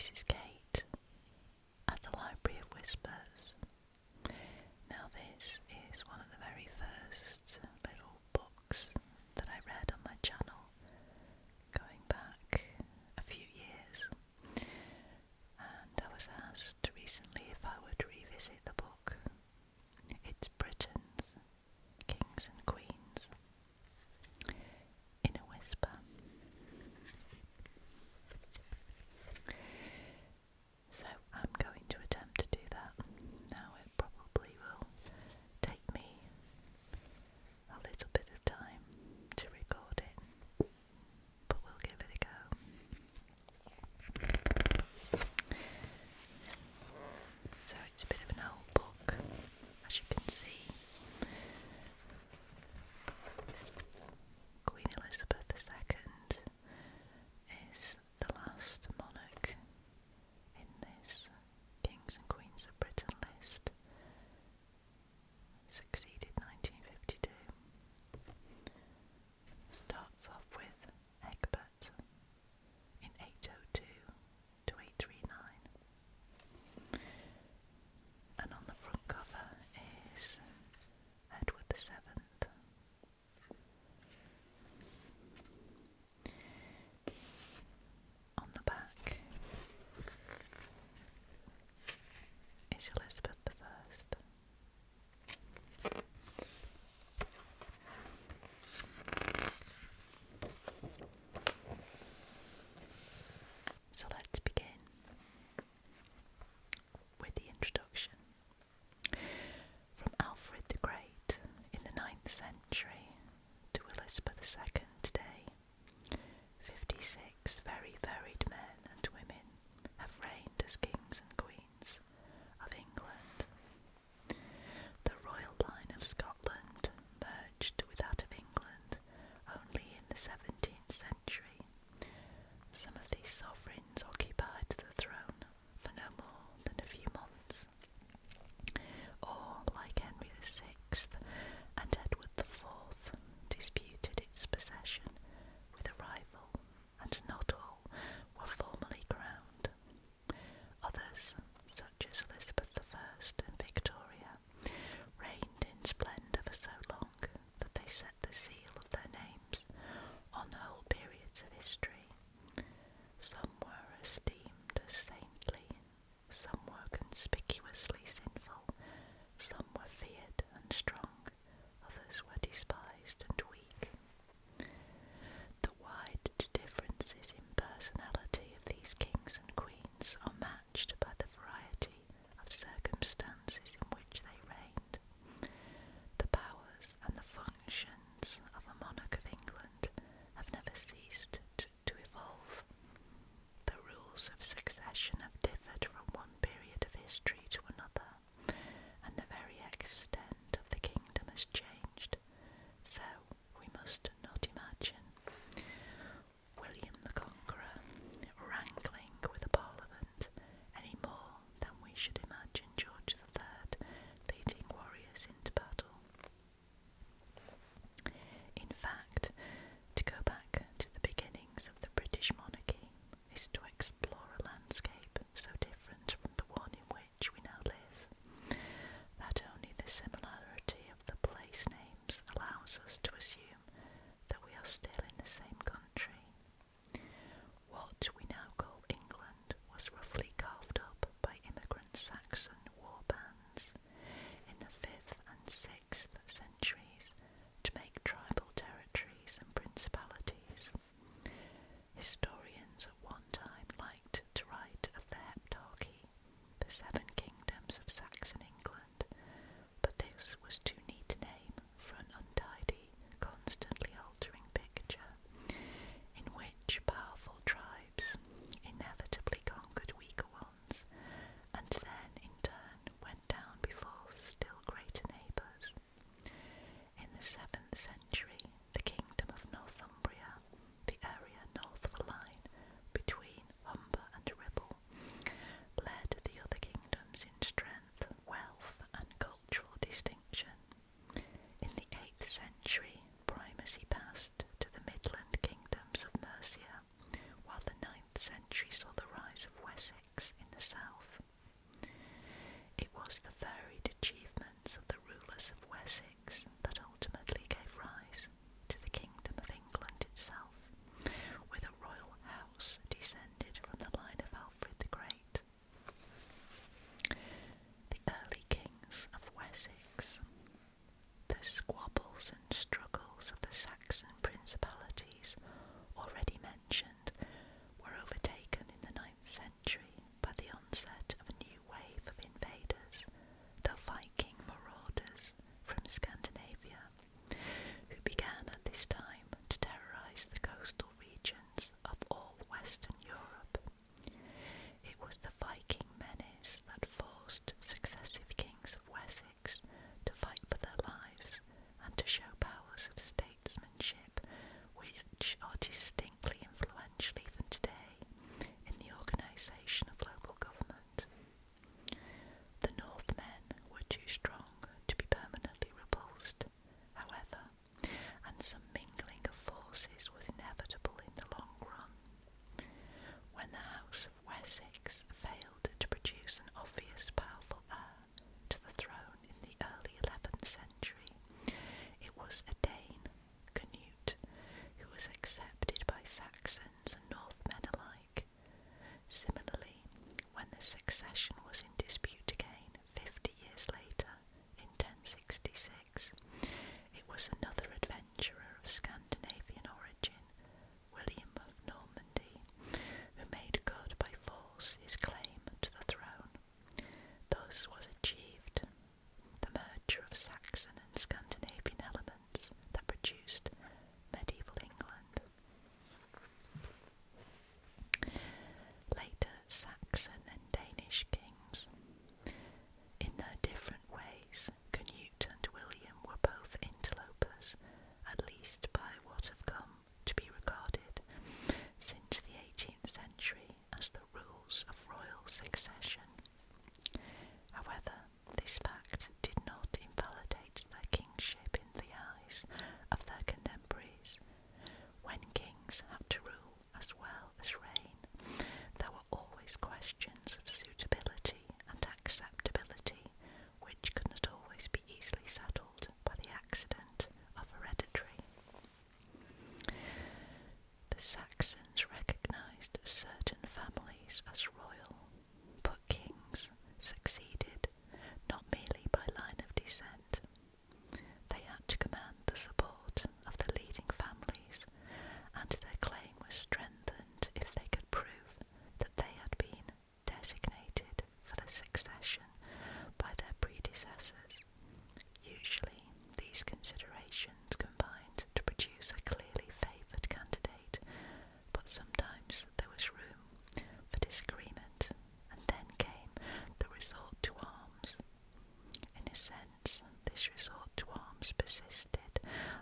This is Kate at the Library of Whispers. Now this is one of the very first little books that I read on my channel going back a few years, and I was asked recently if I would revisit the book. It's Britain's Kings and Queens in a Whisper. So I'm going to attempt to do that. Now it probably will take me a little bit of time to record it, but we'll give it a go. So it's a bit of an old book, as you can see. Queen Elizabeth II is the last monarch in this Kings and Queens of Britain list. Succeeded 1952. Starts off with Egbert in 802 to 839. And on the front cover is Edward VII. On the back is Elizabeth I. So let's begin with the introduction. From Alfred the Great in the 9th century to Elizabeth II today, 56 very varied men and women have reigned as kings and queens of England. The royal line of Scotland merged with that of England only in the 17th century. Some of these sovereigns occupied the throne for no more than a few months, or, like Henry VI and Edward IV, disputed its possession with a rival, and not all were formally crowned. Others, such as Elizabeth I and Victoria, reigned in splendour for so long that they set the seal of their names on principalities already mentioned were overtaken in the 9th century by the onset of a new wave of invaders, the Viking marauders from Scandinavia, who began at this time to terrorise the coastal regions of all Western Europe. It was the Viking menace that forced successive kings of Wessex to fight for their lives and to show powers of statesmanship which are distinctly influential even today in the organisation of local government. The Northmen were too strong to be permanently repulsed, however, and some mingling of forces was inevitable in the long run. When the House of Wessex failed to produce an obvious powerful heir to the throne in the early 11th century, it was a Dane, Canute, who was accepted by Saxons and Northmen alike. Similarly, when the succession was in dispute again 50 years later, in 1066, it was another adventurer of Scandinavian origin, William of Normandy, who made good by force his claim to the throne. Thus was achieved the merger of Saxon and Scandinavian elements that produced medieval England. Later Saxon and Danish kings. In their different ways, Canute and William were both interlopers, at least by what have come to be regarded since the 18th century as the rules of royal succession. However, this fact did not invalidate their kingship in the eyes of their contemporaries. When kings had to rule as well as reign, there were always questions of suitability and acceptability which could not always be easily settled by the accident of hereditary. The Saxons recognised certain families as royal, but kings succeeded not merely by line of descent. They had to command the support of the leading families, and their claim was strengthened if they could prove that they had been designated for the succession by their predecessors. Usually, these considerations combined to produce a clearly favoured candidate, but sometimes there was room for disagreement, and then came the resort to arms. In a sense, this resort to arms persisted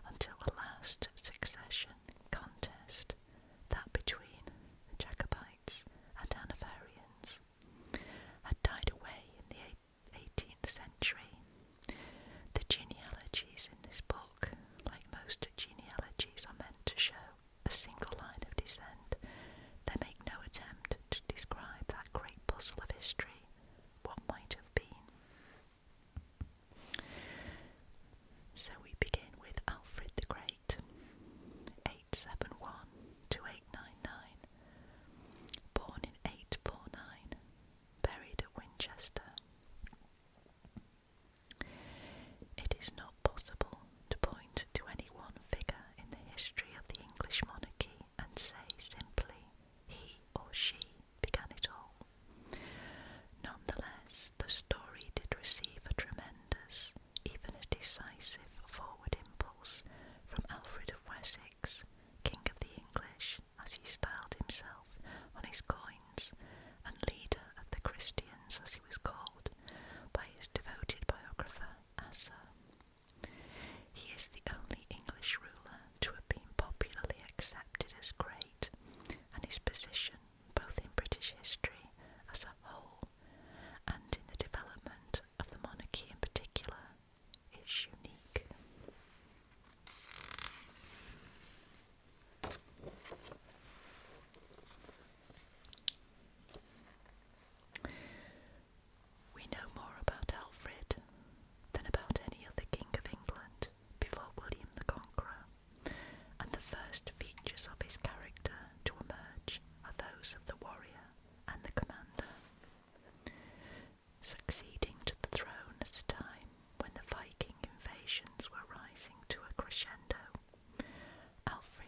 until the last succession contest, that between Jacobites and Hanoverians, had died away in the 18th century. The genealogies in this book, like most genealogies, are meant to show a single line of descent. They make no attempt to describe that great puzzle of history, what might have been. So we begin with Alfred the Great, 871 to 899, born in 849, buried at Winchester. It is not possible to point to any one figure in the history of the English monarchy and say simply, he or she began it all. Nonetheless, the story did receive a tremendous, even a decisive forward impulse from Alfred of Wessex, King of the English, as he styled himself on his coins, and leader of the Christians, as he was called by his devoted biographer Asser. He is the only English ruler to have been popularly accepted as great, and his position, both in British history as a whole and in the development of the monarchy in particular, is unique. We know more about Alfred than about any other king of England before William the Conqueror, and the first features of his character to emerge are those of the warrior and the commander. Succeeding to the throne at a time when the Viking invasions were rising to a crescendo, Alfred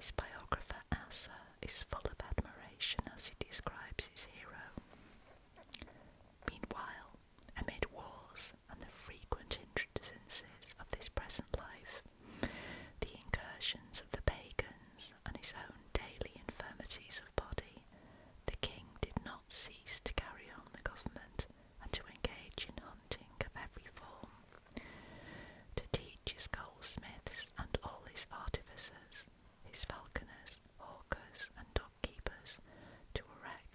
His biographer Asa is full of admiration as he describes his hero. Meanwhile, amid wars and the frequent intricacies of this present life, the incursions of the pagans, and his own daily infirmities of body, the king did not cease to carry on the government and to engage in hunting of every form, to teach his goldsmiths and all his artificers, his falconers, hawkers, and dog-keepers, to erect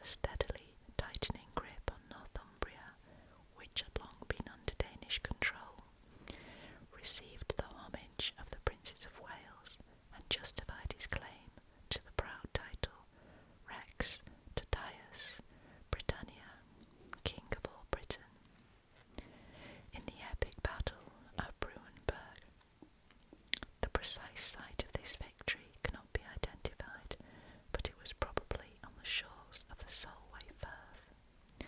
a steadily tightening grip on Northumbria, which had long been under Danish control, received the homage of the Princes of Wales and justified his claim to the proud title Rex Tutius Britannia, King of all Britain. In the epic battle of Bruenberg, the precise site of this victory cannot be identified, but it was probably on the shores of the Solway Firth.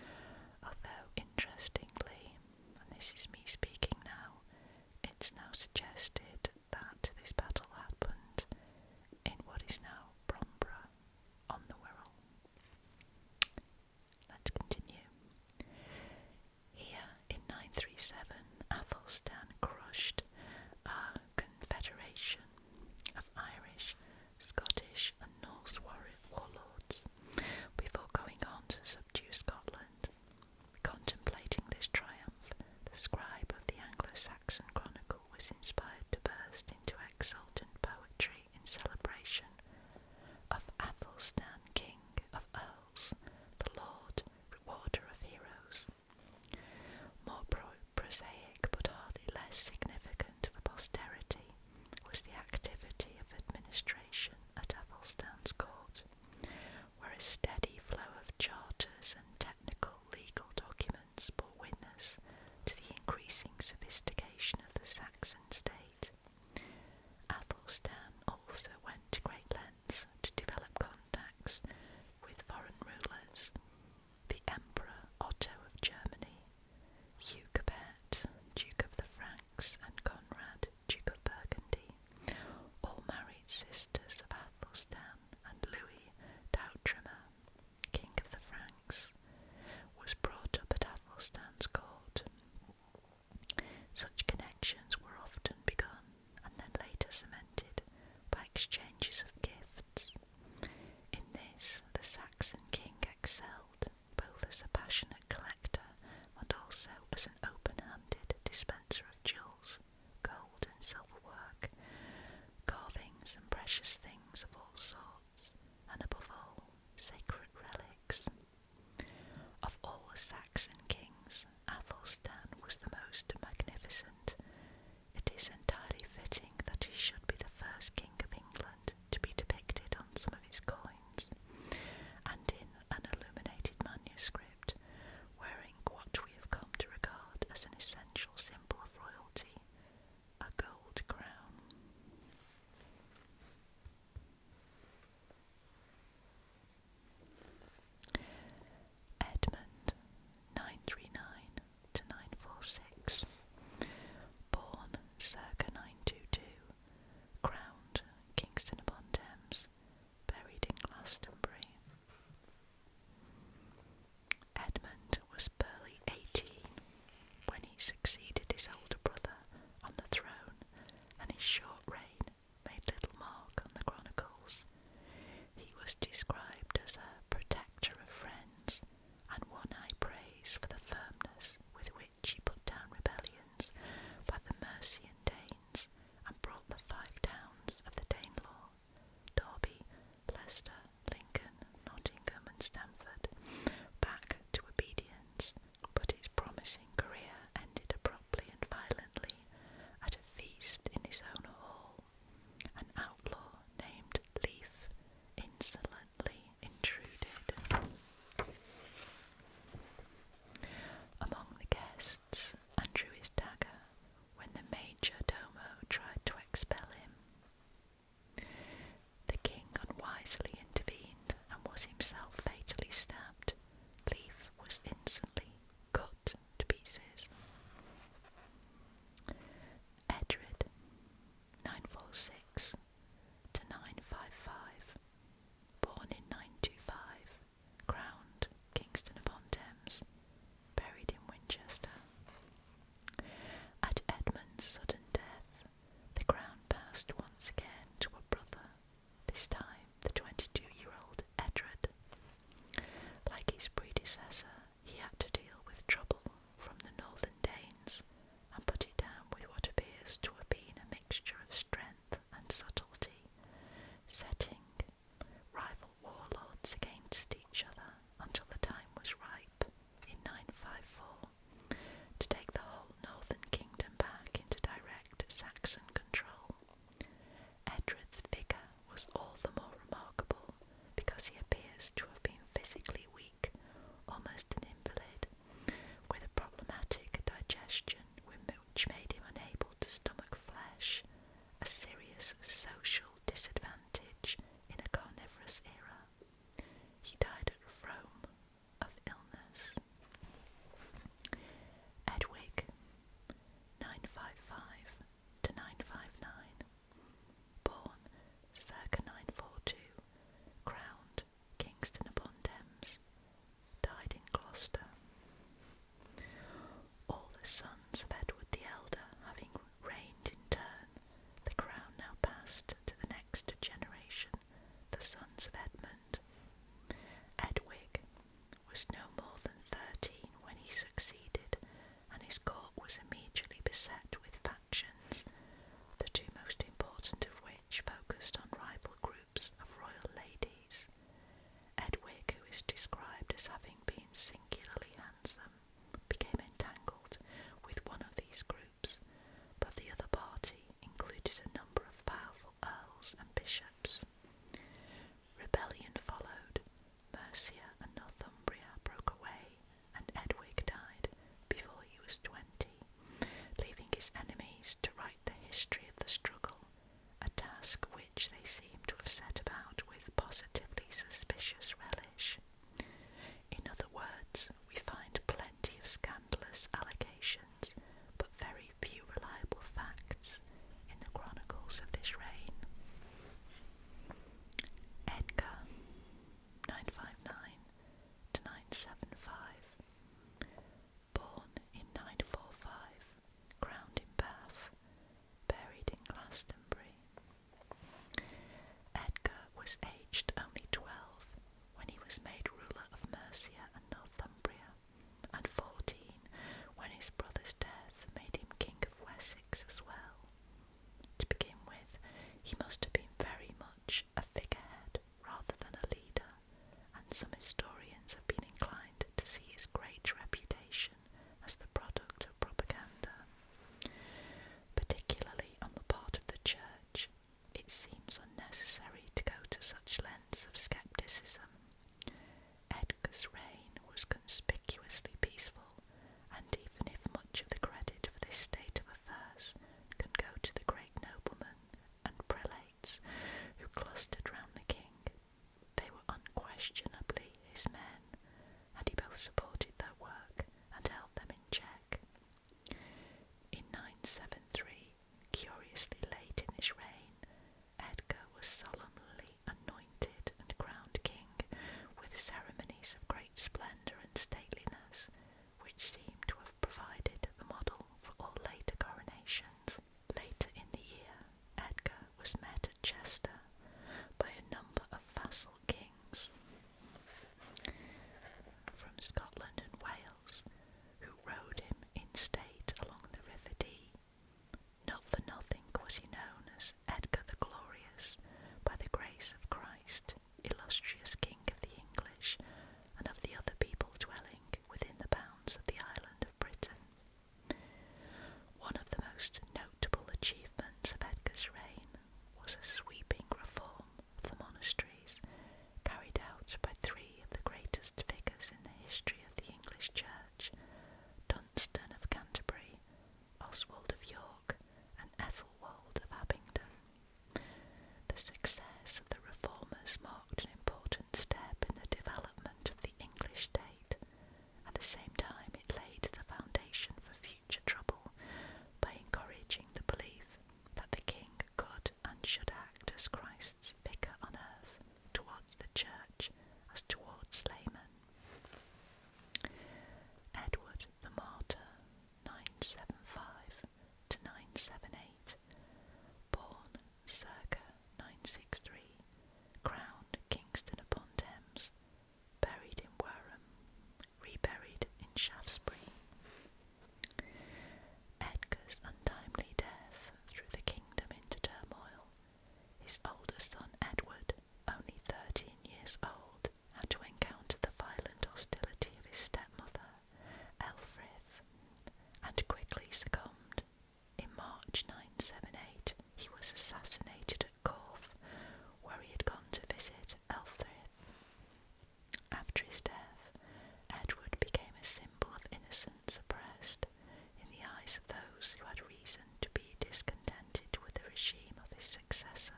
Although, interestingly, and this is me speaking now, it's now suggested that this battle happened in what is now Bromborough on the Wirral. Let's continue. Here, in 937, Athelstan crushed a confederation of Irish, Scottish and Norse warlords before going on to subdue Scotland. Contemplating this triumph, the scribe of the Anglo-Saxon Chronicle was inspired to burst into exultant poetry in celebration of Athelstan, king of earls, the lord, rewarder of heroes. More prosaic but hardly less significant for posterity was the activity of administration at Athelstan's court, where a steady flow of charters and technical legal documents bore witness to the increasing sophistication of the Saxon state. Athelstan also went to great lengths to develop contacts with foreign rulers. The Emperor Otto of Germany, Hugh Capet, Duke of the Franks, and Conrad, Duke of Burgundy, all married sisters of Athelstan, and Louis d'Outremer, King of the Franks, was brought up at Athelstan's court. Such connections were often begun and then later cemented by exchanges of gifts. In this, the Saxon king excelled, both as a passionate collector and also as an open-handed dispenser of jewels, gold and silver work, carvings and precious things of all sorts, and above all, sacred relics. Of all the Saxon kings, Athelstan was the most magnificent. It is entirely fitting that he should be the first king of England to be depicted on some of his coins, and in an illuminated manuscript, wearing what we have come to regard as an essential symbol of royalty, a gold crown. Edmund, 939 to 946, born circa 922, crowned Kingston upon Thames, buried in Glastonbury. Edmund was barely 18 when he succeeded his older brother on the throne, and his short reign made little mark on the chronicles. He was described as a protector of friends, and won high praise for the firmness with which he put down rebellions by the Mercian Danes and brought the 5 towns of the Danelaw, Derby, Leicester, Lincoln, Nottingham and Stamford, back to obedience, but his promising career ended abruptly and violently at a feast in his own hall. An outlaw named Leif insolently intruded. Among the guests, and drew his dagger when the major domo tried to expel him. The king unwisely intervened and was himself fatally stabbed. Leif was instantly cut to pieces. Edred, 946 to 955, born in 925, crowned Kingston upon Thames, buried in Winchester. At Edmund's sudden death, the crown passed once again to a brother, this time the 22-year-old Edred. some historians have been inclined to see his great reputation as the product of propaganda. Particularly on the part of the Church, it seems unnecessary to go to such lengths of scepticism. Edgar's reign was conspicuously peaceful, and even if much of the credit for this state of affairs can go to the great noblemen and prelates who clustered round the king, they were unquestionably his men, and he both supported their work and held them in check. In 973, curiously late in his reign, Edgar was solemnly anointed and crowned king with ceremonies of great splendour and stateliness, which seem to have provided the model for all later coronations. Later in the year, Edgar was met at Chester by a number of vassal kings from Scotland and Wales, who rode him in state along the River Dee. Not for nothing was he known as Edgar the Glorious, by the grace of Christ, illustrious King of the English, and of the other people dwelling within the bounds of the island of Britain. One of the most notable achievements of Edgar's reign was a sweeping reform of the monasteries, carried out by three of the greatest figures in the history of the English Church, Dunstan of Canterbury, Oswald of York, and Ethelwold of Abingdon. The success of the reformers marked an important step in the development of the English state. At the same time, it laid the foundation for future trouble by encouraging the belief that the king could and should act as Christ's vicar on earth towards the Church as towards laymen. Edward the Martyr, 975 to 978, born circa 963, crowned Kingston upon Thames, buried in Wareham, reburied in Shaftesbury. Edgar's untimely death threw the kingdom into turmoil. His older son Edward, only 13 years old, had to encounter the violent hostility of his stepmother, Alfred, and quickly succumbed. In March 978, he was assassinated at Corfe, where he had gone to visit Alfred. After his death, Edward became a symbol of innocence oppressed in the eyes of those who had reason to be discontented with the regime of his successor.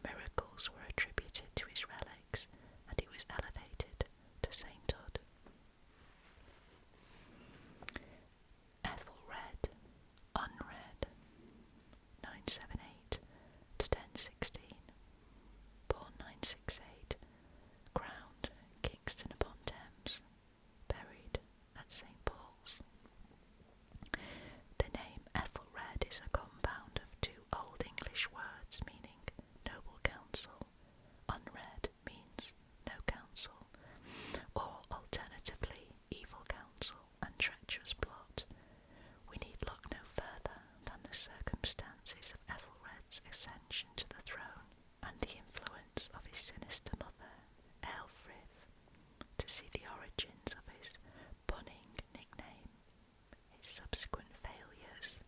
Miracles were attributed to his relics, and he was elevated to sainthood. Ethelred, unread, 978 to 1016, born 968, crowned Kingston upon Thames, buried at St. Paul's. The name Ethelred is a compound of two Old English words meaning noble counsel. Unread means no counsel, or alternatively evil counsel and treacherous plot. We need look no further than the circumstances of Ethelred's ascension to the throne and the influence of his sinister mother, Alfred, to see the origins of his punning nickname. His subsequent failures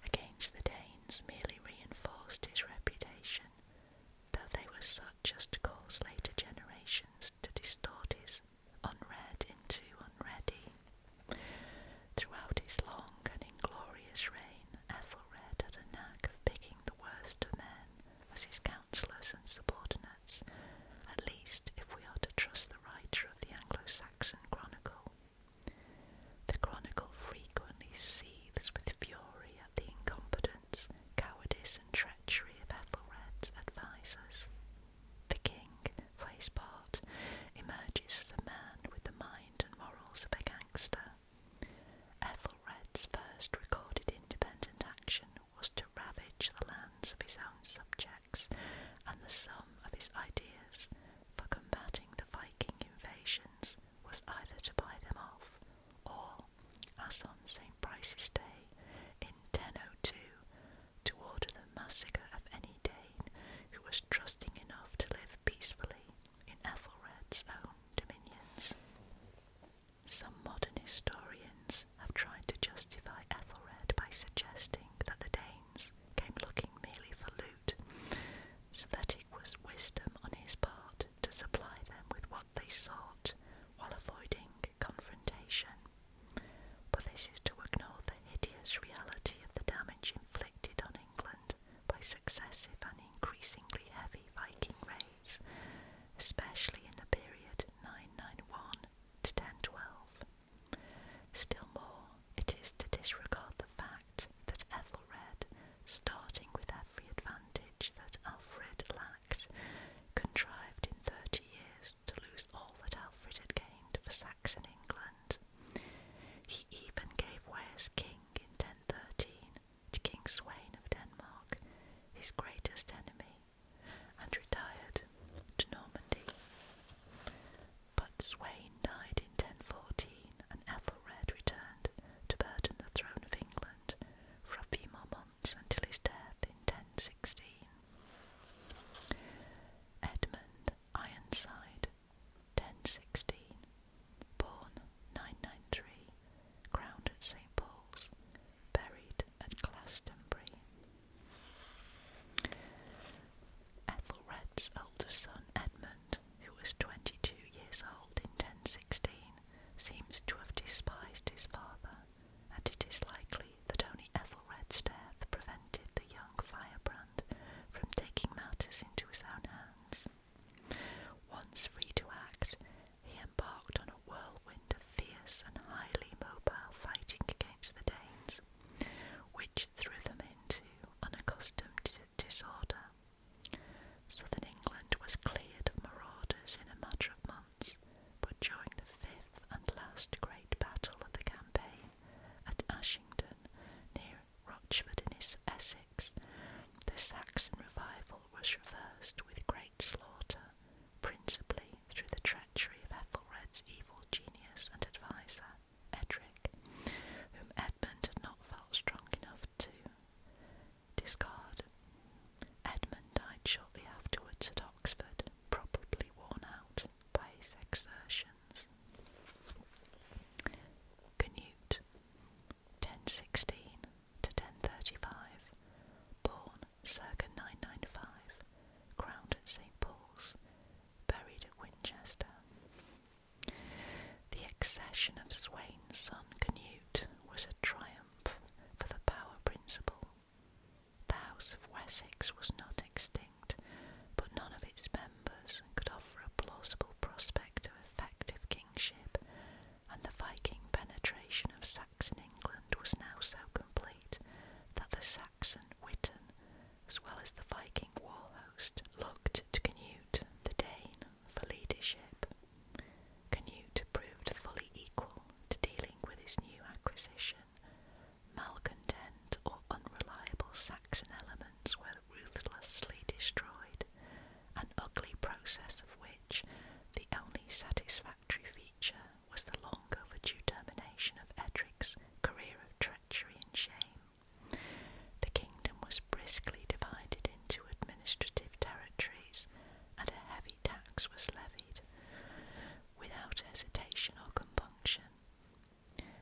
against the Danes merely reinforced his reputation, though they were such as to cause later generations to distort his unread into unready. Throughout his long and inglorious reign, Ethelred had a knack of picking the worst of men as his counsellors and subordinates, at least if we are to trust the writer of the Anglo 1016 seems to have despised his father, and it is likely that only Ethelred's death prevented the young firebrand from taking matters into his own hands. Once free to act, he embarked on a whirlwind of fierce and highly mobile fighting against the Danes, which threw them into unaccustomed disorder. Southern England was cleared of marauders in a matter of months, but during the fifth and last great battle of the campaign, at Ashington, near Rochford in Essex, the Saxon revival was reversed with great slaughter, principally through the treachery of Ethelred's evil genius and adviser, Edric, whom Edmund had not felt strong enough to discard. Edmund died shortly afterwards at Oxford, probably worn out by his exertions. Canute, 1016 to 1035, born circa 995, crowned at St. Paul's, buried at Winchester. The accession of Sweyn's son Canute was a triumph for the power principle. The House of Wessex was not extinct, but none of its members could offer a plausible prospect of effective kingship, and the Viking penetration of Saxon England was now so complete that the Saxon Witan, as well as the Viking war host, looked to Canute, the Dane, for leadership. Canute proved fully equal to dealing with his new acquisition. Malcontent or unreliable Saxon elements were ruthlessly destroyed, an ugly process of which the only satisfactory feature was the long overdue termination of Edric's career of treachery and shame. The kingdom was briskly divided into administrative territories, and a heavy tax was levied, without hesitation or compunction.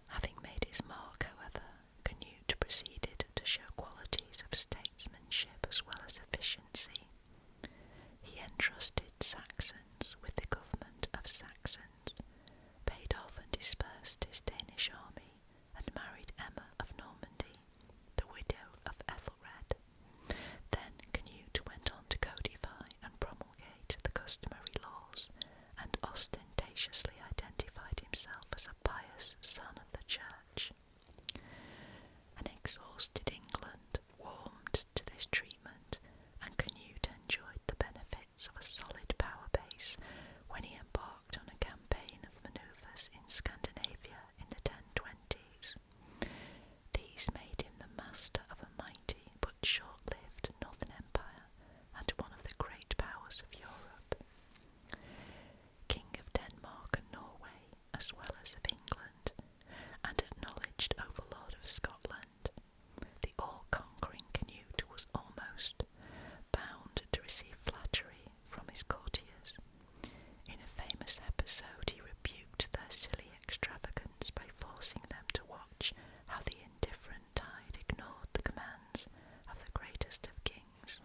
Having made his mark, however, Canute proceeded to show qualities of statesmanship as well as efficiency. He entrusted Saxons with the government of Saxons, paid off and dispersed his Danish army, and married Emma of Normandy, the widow of Ethelred. Then Canute went on to codify and promulgate the customary laws, and ostentatiously identified himself as a pious son of the Church. An exhausted England warmed to this treatment, and Canute enjoyed the benefits of a solid power base when he embarked on a campaign of manoeuvres in Scandinavia in the 1020s. These made him the master of a mighty but short-lived northern empire, and one of the great powers of Europe. King of Denmark and Norway, as well as of England, and acknowledged overlord of Scotland, the all-conquering Canute was almost bound to receive flattery from his courtiers. In a famous episode he rebuked their silly extravagance by forcing them to watch how the indifferent tide ignored the commands of the greatest of kings.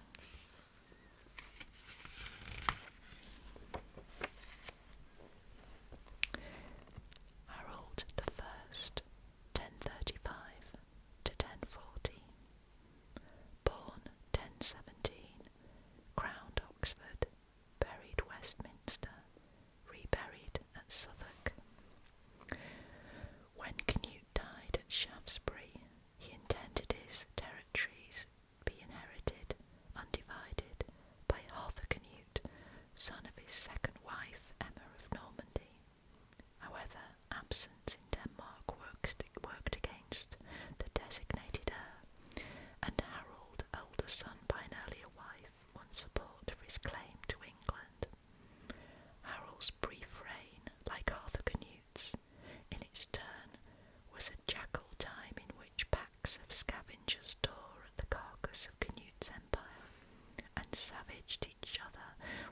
Harold the First, 1035 to 1040, born 1017, crowned Oxford, buried Westminster, reburied at Southwark. When Canute died at Shaftesbury, he intended his territories be inherited, undivided, by Arthur Canute, son of his second wife, Emma of Normandy. However, absence in Denmark worked against the designated heir, and Harold, elder son by an earlier wife, won support for his claim to England. Harold's brief reign, like Arthur Canute's, in its turn, was a jackal time in which packs of scavengers tore at the carcass of Canute's empire, and savaged each other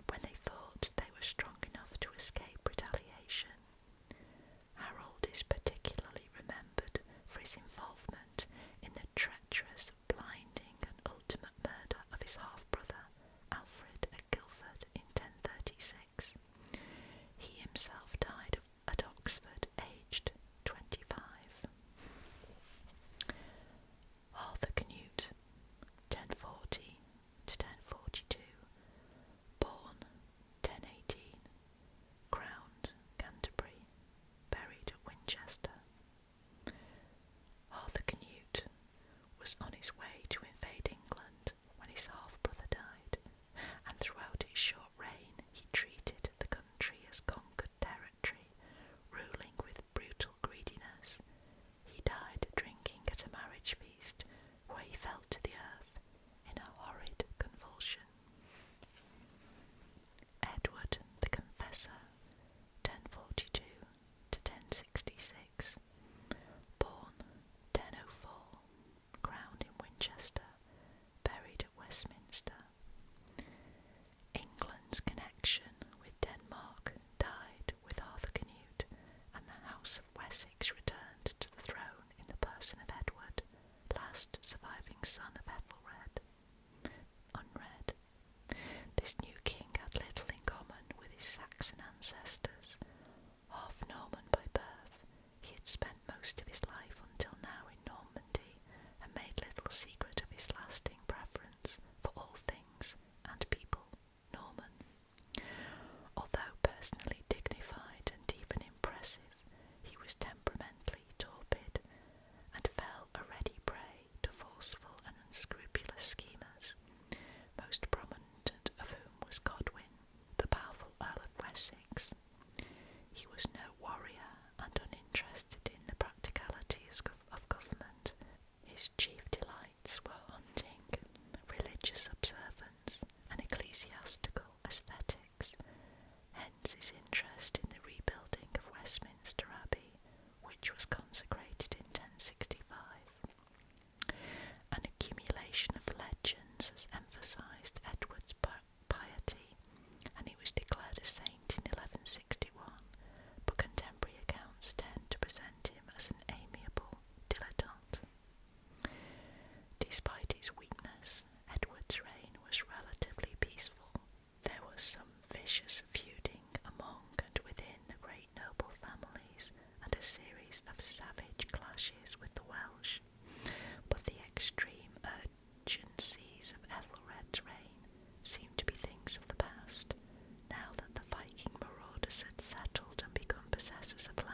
when they thought they were strong enough to escape retaliation. Harold is Winchester. Arthur Canute was on his way to invade England when his half-brother died, and throughout his short reign he treated the country as conquered territory, ruling with brutal greediness. He died drinking at a marriage feast, where he fell to the earth in a horrid convulsion. Edward the Confessor, 1042 to 1066, born 1004, crowned in Winchester, buried at Westminster. England's connection with Denmark died with Arthur Canute, and the House of Wessex returned to the throne in the person of Edward, last surviving son of Ethelred. Unread. This new king had little in common with his Saxon ancestors. Half Norman by birth, he had spent most of his life until now in Normandy, and made little secret of his lasting preference for all things and people Norman. Although personally dignified and even impressive, he was temperamentally torpid, and fell a ready prey to forceful and unscrupulous schemers, most prominent of whom was Godwin, the powerful Earl of Wessex. He was no warrior and uninterested in the practicalities of government. His chief delights were hunting, religious observance, and ecclesiastical aesthetics, hence his interest in the rebuilding of Westminster Abbey, which was consecrated in 1065. An accumulation of legends has emphasised Edward's piety, and he was declared a saint in 1161, but contemporary accounts tend to present him as an amiable dilettante. Despite his weakness, Edward's reign was relatively peaceful. There was some vicious feuding among and within the great noble families, and a series of savage clashes with the Welsh, but the extreme urgencies of Ethelred's reign seemed to be things of the past, now that the Viking marauders had settled and become possessors of land.